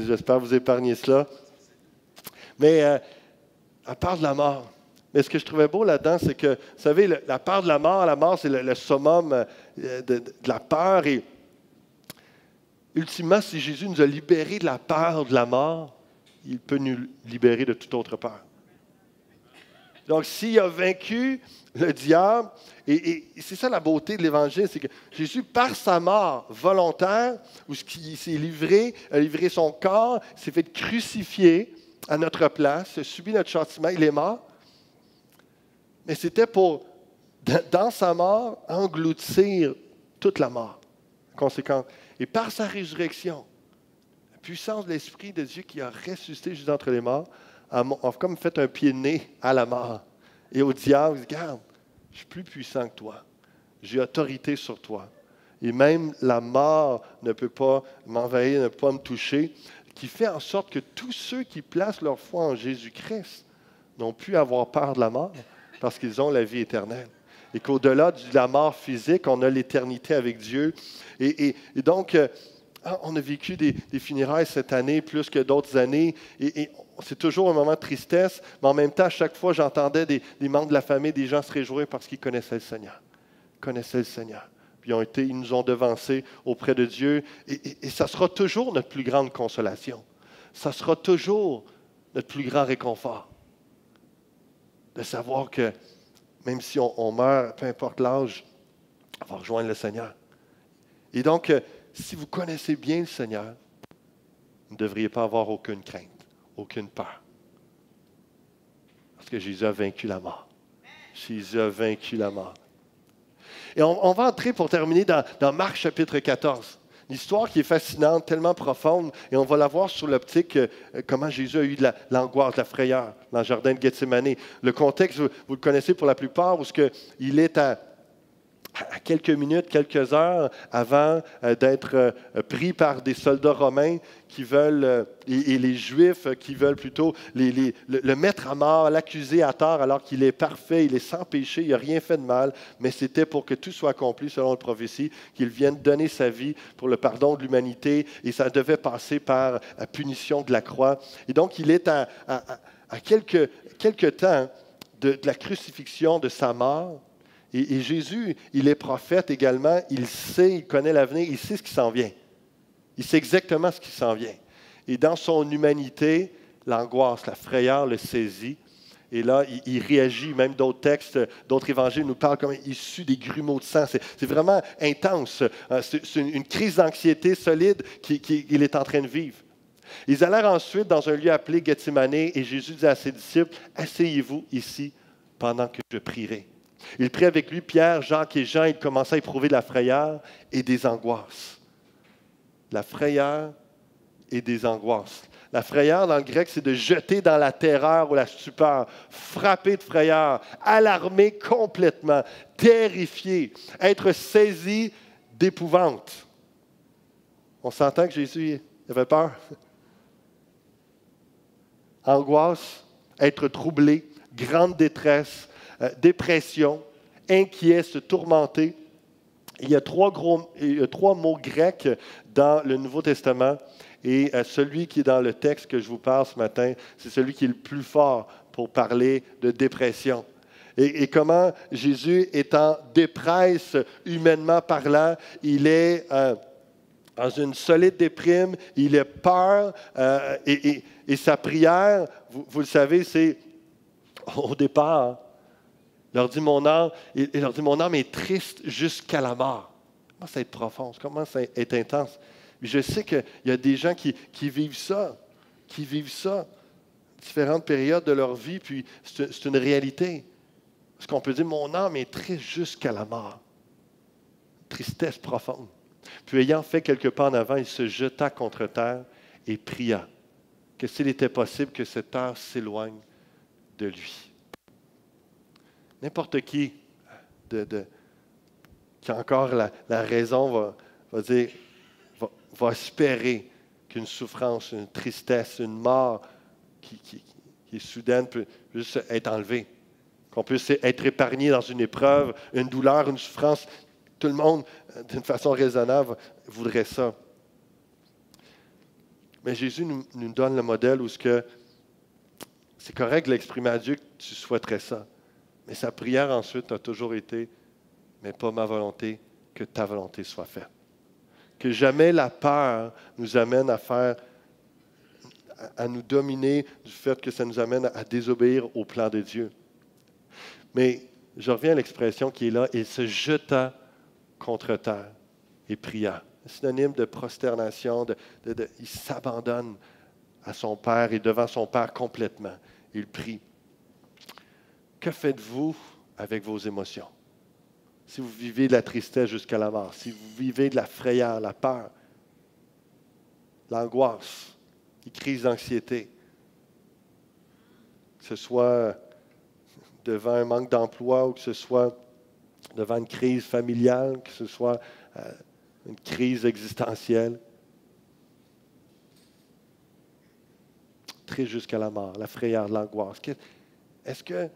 S1: J'espère vous épargner cela. Mais la peur de la mort. Mais ce que je trouvais beau là-dedans, c'est que, vous savez, la peur de la mort, c'est le summum de la peur. Et ultimement, si Jésus nous a libérés de la peur de la mort, il peut nous libérer de toute autre peur. Donc, s'il a vaincu le diable, et c'est ça la beauté de l'Évangile, c'est que Jésus, par sa mort volontaire, où il s'est livré, a livré son corps, s'est fait crucifier à notre place, a subi notre châtiment, il est mort. Mais c'était pour, dans sa mort, engloutir toute la mort. Conséquence. Et par sa résurrection, la puissance de l'Esprit de Dieu qui a ressuscité juste entre les morts, a comme fait un pied de nez à la mort. Et au diable, il dit, regarde, je suis plus puissant que toi. J'ai autorité sur toi. Et même la mort ne peut pas m'envahir, ne peut pas me toucher, qui fait en sorte que tous ceux qui placent leur foi en Jésus-Christ n'ont plus à avoir peur de la mort parce qu'ils ont la vie éternelle. Et qu'au-delà de la mort physique, on a l'éternité avec Dieu. Et donc, on a vécu des funérailles cette année plus que d'autres années. Et c'est toujours un moment de tristesse, mais en même temps, à chaque fois, j'entendais des membres de la famille, des gens se réjouir parce qu'ils connaissaient le Seigneur. Ils connaissaient le Seigneur. Puis ils nous ont devancés auprès de Dieu. Et ça sera toujours notre plus grande consolation. Ça sera toujours notre plus grand réconfort. De savoir que même si on meurt, peu importe l'âge, on va rejoindre le Seigneur. Et donc, si vous connaissez bien le Seigneur, vous ne devriez pas avoir aucune crainte, aucune peur. Parce que Jésus a vaincu la mort. Jésus a vaincu la mort. Et on va entrer pour terminer dans Marc chapitre 14. L'histoire qui est fascinante, tellement profonde, et on va la voir sur l'optique comment Jésus a eu de l'angoisse, de la frayeur dans le jardin de Gethsémani. Le contexte, vous le connaissez pour la plupart, où il est à quelques minutes, quelques heures avant d'être pris par des soldats romains qui veulent, et les Juifs qui veulent plutôt le mettre à mort, l'accuser à tort alors qu'il est parfait, il est sans péché, il n'a rien fait de mal, mais c'était pour que tout soit accompli selon la prophétie, qu'il vienne donner sa vie pour le pardon de l'humanité, et ça devait passer par la punition de la croix. Et donc, il est à quelques temps de la crucifixion, de sa mort. Et Jésus, il est prophète également, il sait, il connaît l'avenir, il sait ce qui s'en vient. Il sait exactement ce qui s'en vient. Et dans son humanité, l'angoisse, la frayeur le saisit. Et là, il réagit, même d'autres textes, d'autres évangiles nous parlent comme issu des grumeaux de sang. C'est vraiment intense. C'est une crise d'anxiété solide qu'il est en train de vivre. Ils allèrent ensuite dans un lieu appelé Gethsémane et Jésus dit à ses disciples, « Asseyez-vous ici pendant que je prierai. » Il prit avec lui Pierre, Jacques et Jean. Il commença à éprouver de la frayeur et des angoisses. La frayeur et des angoisses. La frayeur, dans le grec, c'est de jeter dans la terreur ou la stupeur, frapper de frayeur, alarmé complètement, terrifié, être saisi d'épouvante. On s'entend que Jésus avait peur. Angoisse, être troublé, grande détresse, dépression, inquiet, se tourmenter. Il y a trois mots grecs dans le Nouveau Testament et celui qui est dans le texte que je vous parle ce matin, c'est celui qui est le plus fort pour parler de dépression. Et comment Jésus est en dépresse humainement parlant, il est dans une solide déprime, il a peur et sa prière, vous le savez, c'est au départ, il leur dit, mon âme est triste jusqu'à la mort. Comment ça être profond? Comment ça être intense? Je sais qu'il y a des gens qui vivent ça, différentes périodes de leur vie, puis c'est une réalité. Parce qu'on peut dire, mon âme est triste jusqu'à la mort. Tristesse profonde. Puis ayant fait quelques pas en avant, il se jeta contre terre et pria que s'il était possible que cette heure s'éloigne de lui. N'importe qui qui a encore la raison va espérer qu'une souffrance, une tristesse, une mort qui est soudaine peut juste être enlevée. Qu'on puisse être épargné dans une épreuve, une douleur, une souffrance. Tout le monde, d'une façon raisonnable, voudrait ça. Mais Jésus nous donne le modèle où c'est correct de l'exprimer à Dieu que tu souhaiterais ça. Mais sa prière ensuite a toujours été, mais pas ma volonté, que ta volonté soit faite. Que jamais la peur nous amène à nous dominer du fait que ça nous amène à désobéir au plan de Dieu. Mais je reviens à l'expression qui est là, il se jeta contre terre et pria. Synonyme de prosternation, il s'abandonne à son Père et devant son Père complètement. Il prie. Que faites-vous avec vos émotions? Si vous vivez de la tristesse jusqu'à la mort, si vous vivez de la frayeur, la peur, l'angoisse, les crises d'anxiété, que ce soit devant un manque d'emploi ou que ce soit devant une crise familiale, que ce soit une crise existentielle, triste jusqu'à la mort, la frayeur, l'angoisse. Est-ce que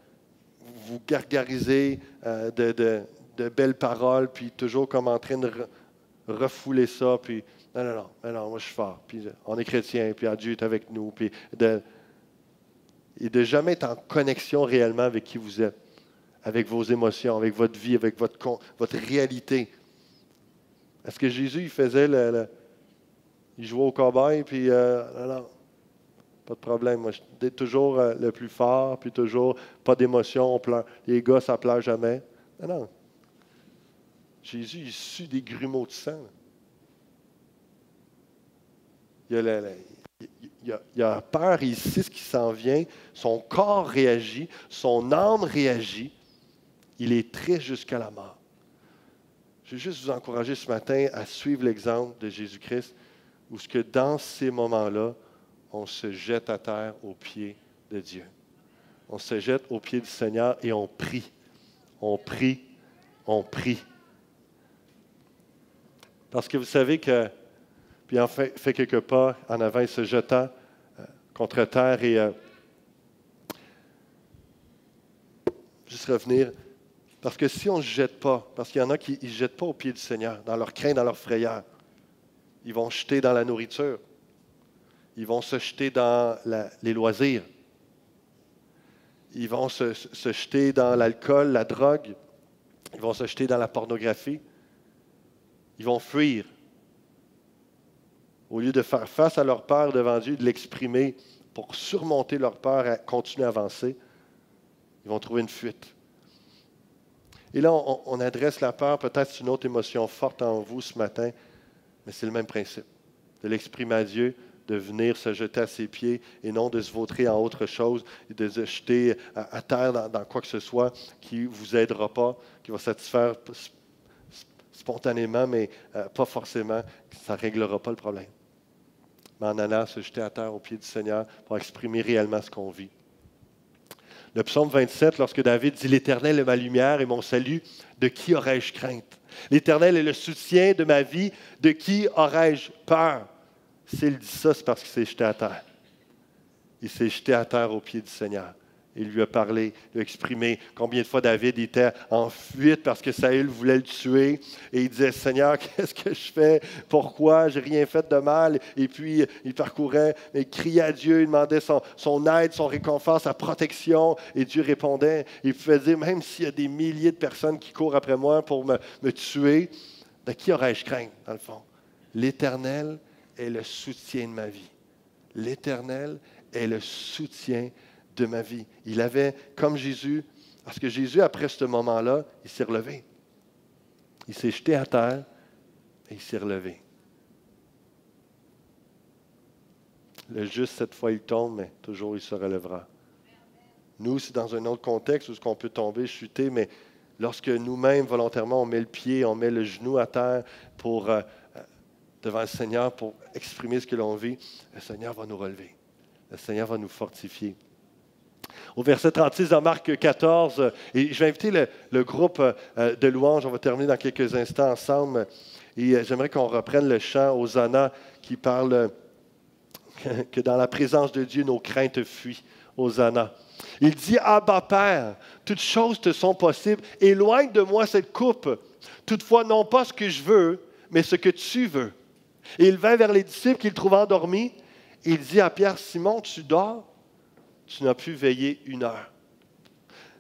S1: vous gargarisez de belles paroles, puis toujours comme en train de refouler ça, puis non, moi je suis fort, puis on est chrétien, puis Dieu est avec nous, puis et de jamais être en connexion réellement avec qui vous êtes, avec vos émotions, avec votre vie, avec votre réalité. Est-ce que Jésus, il faisait il jouait au cow-boy, puis non, pas de problème. Moi, je suis toujours le plus fort, puis toujours pas d'émotion, on pleure. Les gars, ça pleure jamais. Non. Jésus, il sue des grumeaux de sang. Il il a peur, il sait ce qui s'en vient, son corps réagit, son âme réagit, il est triste jusqu'à la mort. Je veux juste vous encourager ce matin à suivre l'exemple de Jésus-Christ, où ce que dans ces moments-là, on se jette à terre aux pieds de Dieu. On se jette aux pieds du Seigneur et on prie. On prie, on prie. Parce que vous savez que, puis il en fait quelques pas en avant, il se jeta contre terre et juste revenir. Parce que si on ne se jette pas, parce qu'il y en a qui ne se jettent pas aux pieds du Seigneur, dans leur crainte, dans leur frayeur, ils vont jeter dans la nourriture. Ils vont se jeter dans les loisirs. Ils vont se jeter dans l'alcool, la drogue. Ils vont se jeter dans la pornographie. Ils vont fuir. Au lieu de faire face à leur peur devant Dieu, de l'exprimer pour surmonter leur peur et continuer à avancer, ils vont trouver une fuite. Et là, on adresse la peur, peut-être c'est une autre émotion forte en vous ce matin, mais c'est le même principe. De l'exprimer à Dieu, de venir se jeter à ses pieds et non de se vautrer en autre chose et de se jeter à terre dans quoi que ce soit qui ne vous aidera pas, qui va satisfaire spontanément, mais pas forcément, ça ne réglera pas le problème. Mais en allant se jeter à terre aux pieds du Seigneur pour exprimer réellement ce qu'on vit. Le psaume 27, lorsque David dit « L'Éternel est ma lumière et mon salut, de qui aurais-je crainte? L'Éternel est le soutien de ma vie, de qui aurais-je peur? » S'il dit ça, c'est parce qu'il s'est jeté à terre. Il s'est jeté à terre aux pieds du Seigneur. Il lui a parlé, il a exprimé combien de fois David était en fuite parce que Saül voulait le tuer. Et il disait, Seigneur, qu'est-ce que je fais? Pourquoi? Je n'ai rien fait de mal. Et puis, il parcourait, il criait à Dieu, il demandait son aide, son réconfort, sa protection. Et Dieu répondait. Il pouvait dire, même s'il y a des milliers de personnes qui courent après moi pour me tuer, de qui aurais-je crainte, dans le fond? L'Éternel est le soutien de ma vie. L'Éternel est le soutien de ma vie. Il avait, comme Jésus, parce que Jésus, après ce moment-là, il s'est relevé. Il s'est jeté à terre et il s'est relevé. Le juste, cette fois, il tombe, mais toujours, il se relèvera. Nous, c'est dans un autre contexte où on peut tomber, chuter, mais lorsque nous-mêmes, volontairement, on met le pied, on met le genou à terre pour, devant le Seigneur pour exprimer ce que l'on vit, le Seigneur va nous relever. Le Seigneur va nous fortifier. Au verset 36 dans Marc 14, et je vais inviter le groupe de louanges, on va terminer dans quelques instants ensemble, et j'aimerais qu'on reprenne le chant Hosanna qui parle que dans la présence de Dieu, nos craintes fuient. Hosanna. Il dit, Abba Père, toutes choses te sont possibles, éloigne de moi cette coupe, toutefois non pas ce que je veux, mais ce que tu veux. Et il vint vers les disciples qu'il trouva endormis, et il dit à Pierre, Simon, tu dors? Tu n'as pu veiller 1 heure.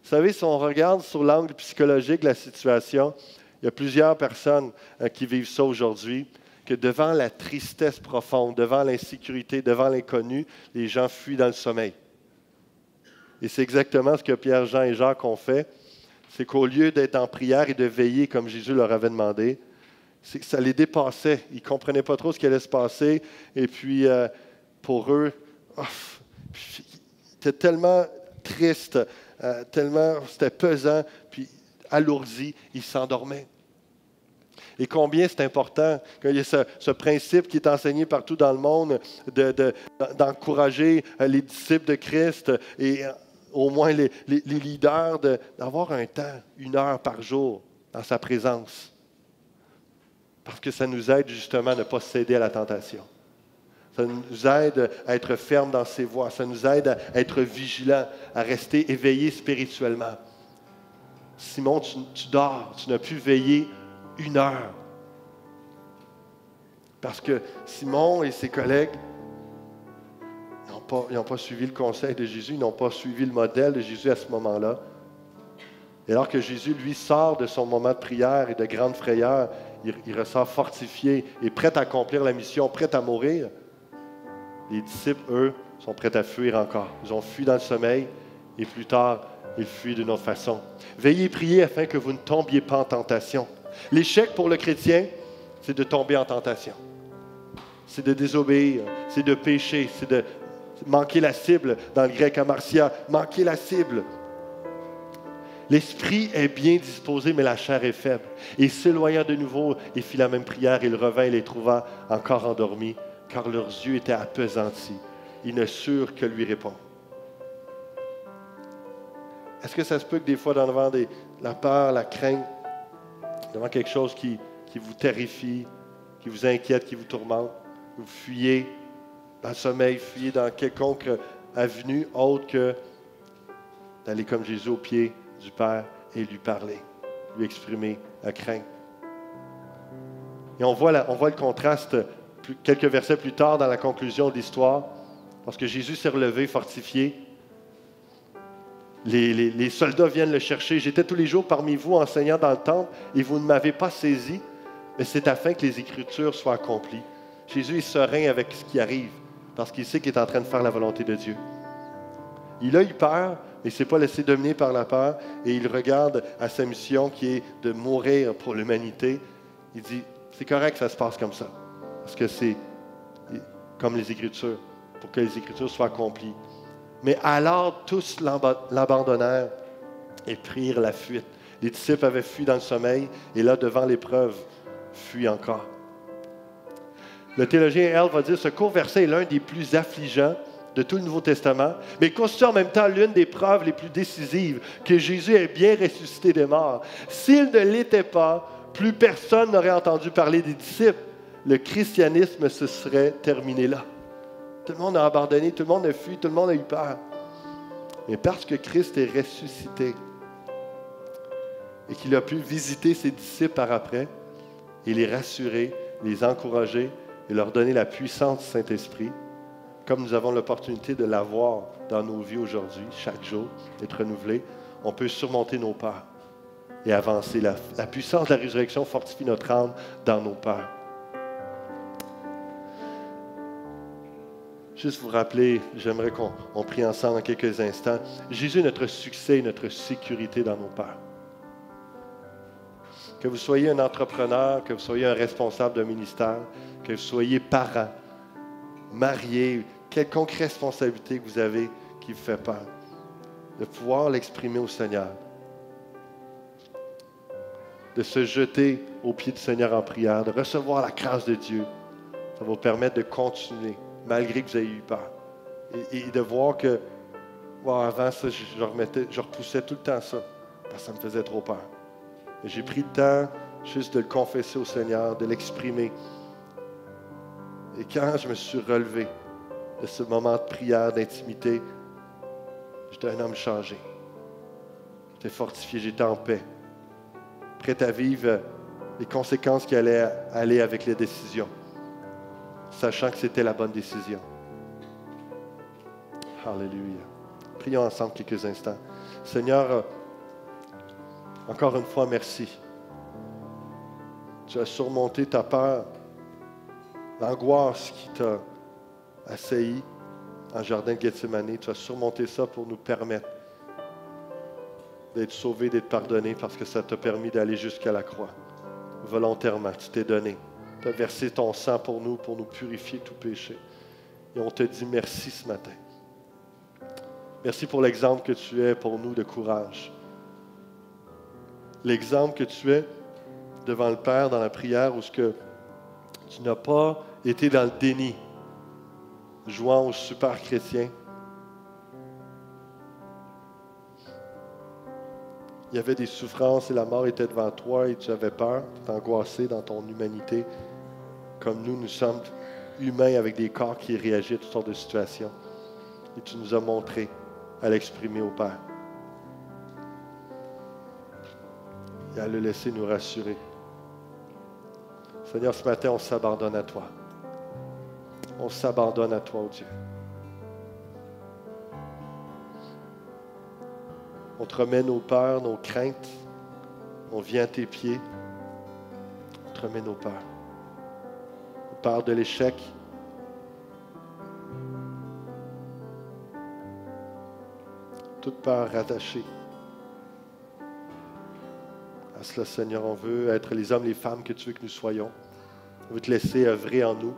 S1: Vous savez, si on regarde sur l'angle psychologique de la situation, il y a plusieurs personnes qui vivent ça aujourd'hui, que devant la tristesse profonde, devant l'insécurité, devant l'inconnu, les gens fuient dans le sommeil. Et c'est exactement ce que Pierre, Jean et Jacques ont fait. C'est qu'au lieu d'être en prière et de veiller comme Jésus leur avait demandé, c'est que ça les dépassait. Ils ne comprenaient pas trop ce qui allait se passer. Et puis, pour eux, c'était tellement triste, tellement c'était pesant, puis alourdi, ils s'endormaient. Et combien c'est important qu'il y ait ce principe qui est enseigné partout dans le monde d'encourager les disciples de Christ et au moins les leaders d'avoir un temps, 1 heure par jour dans sa présence. Parce que ça nous aide justement à ne pas céder à la tentation. Ça nous aide à être ferme dans ses voies. Ça nous aide à être vigilants, à rester éveillés spirituellement. Simon, tu dors, tu n'as pu veiller 1 heure. Parce que Simon et ses collègues n'ont pas suivi le conseil de Jésus, ils n'ont pas suivi le modèle de Jésus à ce moment-là. Et alors que Jésus, lui, sort de son moment de prière et de grande frayeur, il ressort fortifié et prêt à accomplir la mission, prêt à mourir. Les disciples, eux, sont prêts à fuir encore. Ils ont fui dans le sommeil et plus tard, ils fuient d'une autre façon. Veillez et priez afin que vous ne tombiez pas en tentation. L'échec pour le chrétien, c'est de tomber en tentation. c'est de désobéir, c'est de pécher, c'est de manquer la cible dans le grec amartia, manquer la cible. L'esprit est bien disposé, mais la chair est faible. Et s'éloignant de nouveau, il fit la même prière, il revint et les trouva encore endormis, car leurs yeux étaient appesantis. Ils ne surent que lui répondre. Est-ce que ça se peut que des fois, devant la peur, la crainte, devant quelque chose qui vous terrifie, qui vous inquiète, qui vous tourmente, vous fuyez dans le sommeil, fuyez dans quelconque avenue autre que d'aller comme Jésus au pied du Père et lui parler, lui exprimer la crainte. Et on voit le contraste quelques versets plus tard dans la conclusion de l'histoire, parce que Jésus s'est relevé, fortifié. Les soldats viennent le chercher. J'étais tous les jours parmi vous enseignant dans le temple et vous ne m'avez pas saisi, mais c'est afin que les Écritures soient accomplies. Jésus est serein avec ce qui arrive parce qu'il sait qu'il est en train de faire la volonté de Dieu. Il a eu peur, mais il ne s'est pas laissé dominer par la peur et il regarde à sa mission qui est de mourir pour l'humanité. Il dit, c'est correct que ça se passe comme ça parce que c'est comme les Écritures, pour que les Écritures soient accomplies. Mais alors, tous l'abandonnèrent et prirent la fuite. Les disciples avaient fui dans le sommeil, et là, devant l'épreuve, fuient encore. Le théologien L. va dire, ce court verset est l'un des plus affligeants de tout le Nouveau Testament, mais il constitue en même temps l'une des preuves les plus décisives que Jésus est bien ressuscité des morts. S'il ne l'était pas, plus personne n'aurait entendu parler des disciples. Le christianisme se serait terminé là. Tout le monde a abandonné, tout le monde a fui, tout le monde a eu peur. Mais parce que Christ est ressuscité et qu'il a pu visiter ses disciples par après et les rassurer, les encourager et leur donner la puissance du Saint-Esprit, comme nous avons l'opportunité de l'avoir dans nos vies aujourd'hui, chaque jour, être renouvelé, on peut surmonter nos peurs et avancer. La puissance de la résurrection fortifie notre âme dans nos peurs. Juste vous rappeler, j'aimerais qu'on prie ensemble en quelques instants. Jésus est notre succès et notre sécurité dans nos peurs. Que vous soyez un entrepreneur, que vous soyez un responsable d'un ministère, que vous soyez parent, marié, quelconque responsabilité que vous avez qui vous fait peur, de pouvoir l'exprimer au Seigneur, de se jeter aux pieds du Seigneur en prière, de recevoir la grâce de Dieu. Ça va vous permettre de continuer, malgré que vous ayez eu peur. Et de voir que, avant ça, je repoussais tout le temps ça, parce que ça me faisait trop peur. Et j'ai pris le temps juste de le confesser au Seigneur, de l'exprimer. Et quand je me suis relevé de ce moment de prière, d'intimité, j'étais un homme changé. J'étais fortifié, j'étais en paix, prêt à vivre les conséquences qui allaient aller avec les décisions, sachant que c'était la bonne décision. Alléluia. Prions ensemble quelques instants. Seigneur, encore une fois, merci. Tu as surmonté ta peur, l'angoisse qui t'a assailli en jardin de Gethsémani. Tu as surmonté ça pour nous permettre d'être sauvés, d'être pardonnés, parce que ça t'a permis d'aller jusqu'à la croix. Volontairement, tu t'es donné. Tu as versé ton sang pour nous purifier tout péché. Et on te dit merci ce matin. Merci pour l'exemple que tu es pour nous de courage. L'exemple que tu es devant le Père dans la prière où tu n'as pas été dans le déni, jouant au super chrétien. Il y avait des souffrances et la mort était devant toi et tu avais peur, tu étais angoissé dans ton humanité. Comme nous sommes humains avec des corps qui réagissent à toutes sortes de situations. Et tu nous as montré à l'exprimer au Père. Et à le laisser nous rassurer. Seigneur, ce matin, on s'abandonne à toi. On s'abandonne à toi, oh Dieu. On te remet nos peurs, nos craintes. On vient à tes pieds. On te remet nos peurs. Nos peurs de l'échec. Toute peur rattachée à cela, Seigneur. On veut être les hommes, les femmes que tu veux que nous soyons. On veut te laisser œuvrer en nous,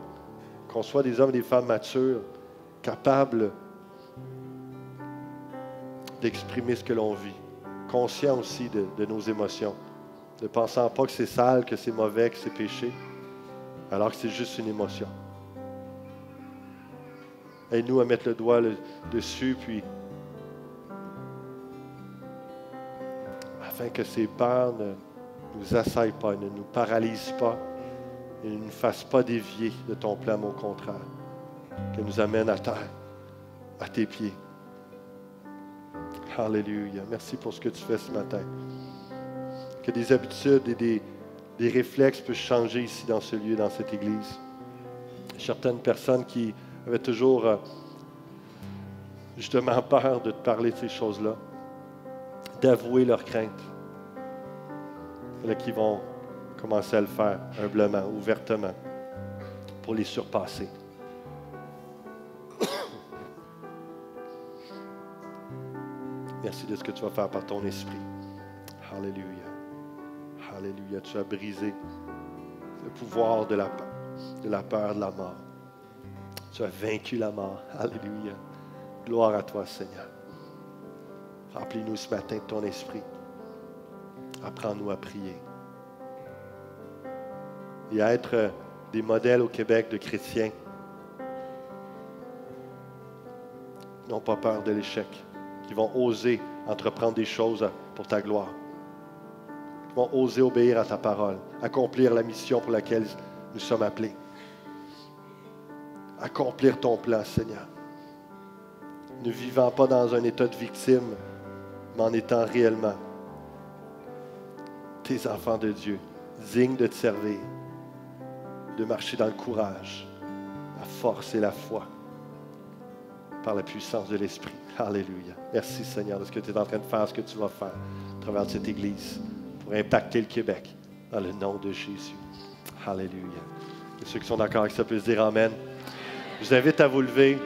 S1: qu'on soit des hommes et des femmes matures, capables d'exprimer ce que l'on vit, conscients aussi de nos émotions, ne pensant pas que c'est sale, que c'est mauvais, que c'est péché, alors que c'est juste une émotion. Aide-nous à mettre le doigt dessus, puis afin que ces peurs ne nous assaillent pas, ne nous paralysent pas, et ne nous fassent pas dévier de ton plan, mais au contraire, qu'elles nous amènent à terre, à tes pieds. Alléluia. Merci pour ce que tu fais ce matin. Que des habitudes et des réflexes puissent changer ici dans ce lieu, dans cette église. Certaines personnes qui avaient toujours justement peur de te parler de ces choses-là, d'avouer leurs craintes. Là, qui vont commencer à le faire humblement, ouvertement, pour les surpasser. Merci de ce que tu vas faire par ton esprit. Alléluia. Alléluia. Tu as brisé le pouvoir de la peur, de la mort. Tu as vaincu la mort. Alléluia. Gloire à toi, Seigneur. Remplis-nous ce matin de ton esprit. Apprends-nous à prier. Et à être des modèles au Québec de chrétiens qui n'ont pas peur de l'échec, qui vont oser entreprendre des choses pour ta gloire, qui vont oser obéir à ta parole, accomplir la mission pour laquelle nous sommes appelés. Accomplir ton plan, Seigneur. Ne vivant pas dans un état de victime, mais en étant réellement tes enfants de Dieu, dignes de te servir, de marcher dans le courage, la force et la foi, par la puissance de l'Esprit. Alléluia. Merci Seigneur de ce que tu es en train de faire, ce que tu vas faire à travers cette Église pour impacter le Québec dans le nom de Jésus. Alléluia. Et ceux qui sont d'accord avec ça peuvent dire Amen. Je vous invite à vous lever.